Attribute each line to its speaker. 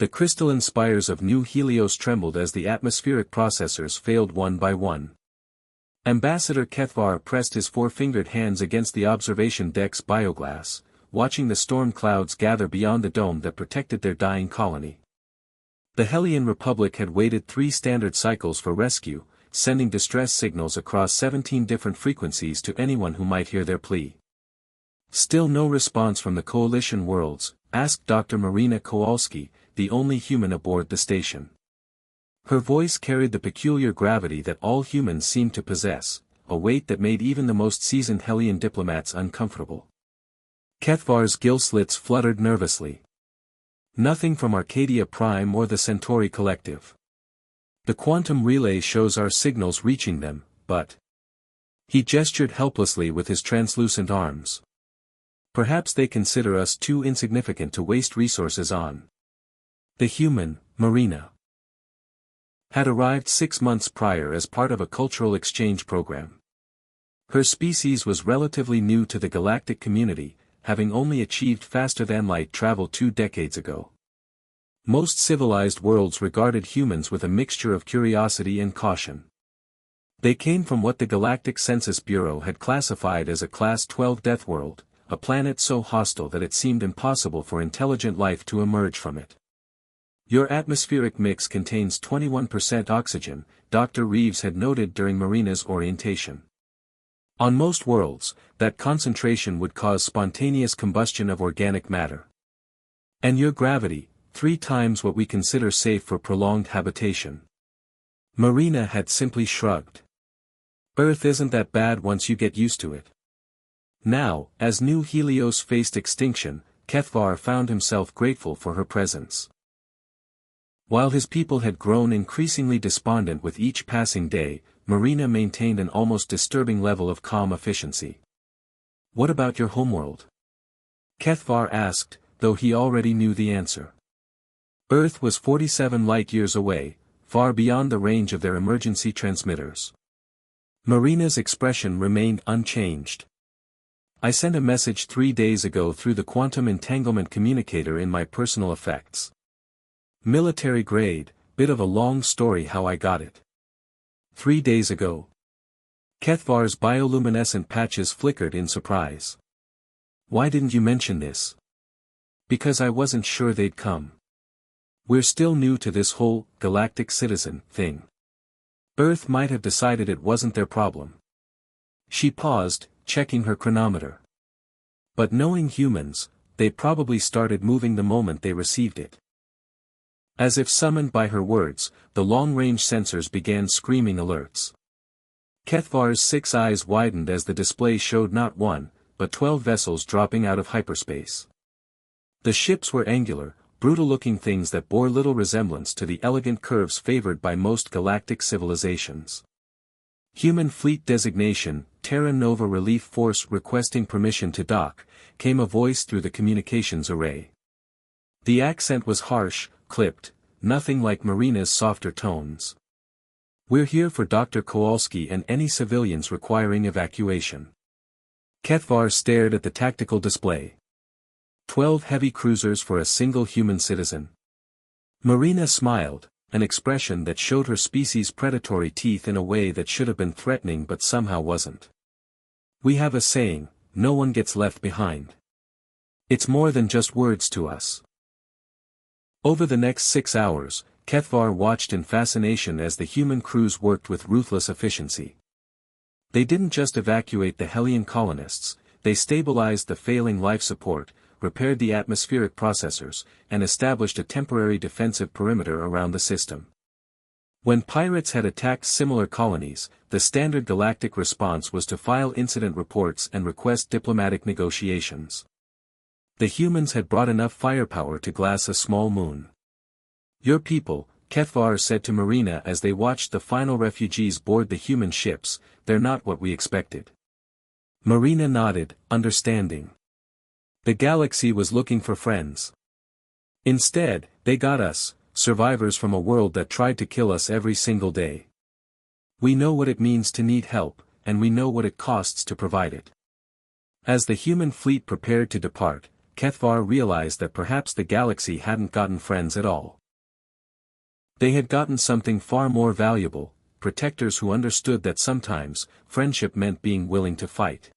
Speaker 1: The crystalline spires of New Helios trembled as the atmospheric processors failed one by one. Ambassador Kethvar pressed his four-fingered hands against the observation deck's bioglass, watching the storm clouds gather beyond the dome that protected their dying colony. The Hellion Republic had waited 3 standard cycles for rescue, sending distress signals across 17 different frequencies to anyone who might hear their plea. Still no response from the Coalition worlds, asked Dr. Marina Kowalski, the only human aboard the station. Her voice carried the peculiar gravity that all humans seemed to possess, a weight that made even the most seasoned Hellion diplomats uncomfortable. Kethvar's gill slits fluttered nervously. Nothing from Arcadia Prime or the Centauri Collective. The quantum relay shows our signals reaching them, but... He gestured helplessly with his translucent arms. Perhaps they consider us too insignificant to waste resources on. The human, Marina, had arrived 6 months prior as part of a cultural exchange program. Her species was relatively new to the galactic community, having only achieved faster-than-light travel 2 decades ago. Most civilized worlds regarded humans with a mixture of curiosity and caution. They came from what the Galactic Census Bureau had classified as a Class 12 death world, a planet so hostile that it seemed impossible for intelligent life to emerge from it. Your atmospheric mix contains 21% oxygen, Dr. Reeves had noted during Marina's orientation. On most worlds, that concentration would cause spontaneous combustion of organic matter. And your gravity, 3 times what we consider safe for prolonged habitation. Marina had simply shrugged. Earth isn't that bad once you get used to it. Now, as New Helios faced extinction, Kethvar found himself grateful for her presence. While his people had grown increasingly despondent with each passing day, Marina maintained an almost disturbing level of calm efficiency. "What about your homeworld?" Kethvar asked, though he already knew the answer. Earth was 47 light-years away, far beyond the range of their emergency transmitters. Marina's expression remained unchanged. "I sent a message 3 days ago through the quantum entanglement communicator in my personal effects. Military grade, bit of a long story how I got it." 3 days ago. Kethvar's bioluminescent patches flickered in surprise. "Why didn't you mention this?" "Because I wasn't sure they'd come. We're still new to this whole galactic citizen thing. Earth might have decided it wasn't their problem." She paused, checking her chronometer. "But knowing humans, they probably started moving the moment they received it." As if summoned by her words, the long-range sensors began screaming alerts. Kethvar's 6 eyes widened as the display showed not 1, but 12 vessels dropping out of hyperspace. The ships were angular, brutal-looking things that bore little resemblance to the elegant curves favored by most galactic civilizations. Human fleet designation, Terra Nova Relief Force requesting permission to dock, came a voice through the communications array. The accent was harsh, clipped, nothing like Marina's softer tones. "We're here for Dr. Kowalski and any civilians requiring evacuation." Kethvar stared at the tactical display. 12 heavy cruisers for a single human citizen. Marina smiled, an expression that showed her species' predatory teeth in a way that should have been threatening but somehow wasn't. "We have a saying, no one gets left behind. It's more than just words to us." Over the next 6 hours, Kethvar watched in fascination as the human crews worked with ruthless efficiency. They didn't just evacuate the Hellion colonists, they stabilized the failing life support, repaired the atmospheric processors, and established a temporary defensive perimeter around the system. When pirates had attacked similar colonies, the standard galactic response was to file incident reports and request diplomatic negotiations. The humans had brought enough firepower to glass a small moon. "Your people," Kethvar said to Marina as they watched the final refugees board the human ships, "they're not what we expected." Marina nodded, understanding. The galaxy was looking for friends. Instead, they got us, survivors from a world that tried to kill us every single day. We know what it means to need help, and we know what it costs to provide it. As the human fleet prepared to depart, Kethvar realized that perhaps the galaxy hadn't gotten friends at all. They had gotten something far more valuable, protectors who understood that sometimes, friendship meant being willing to fight.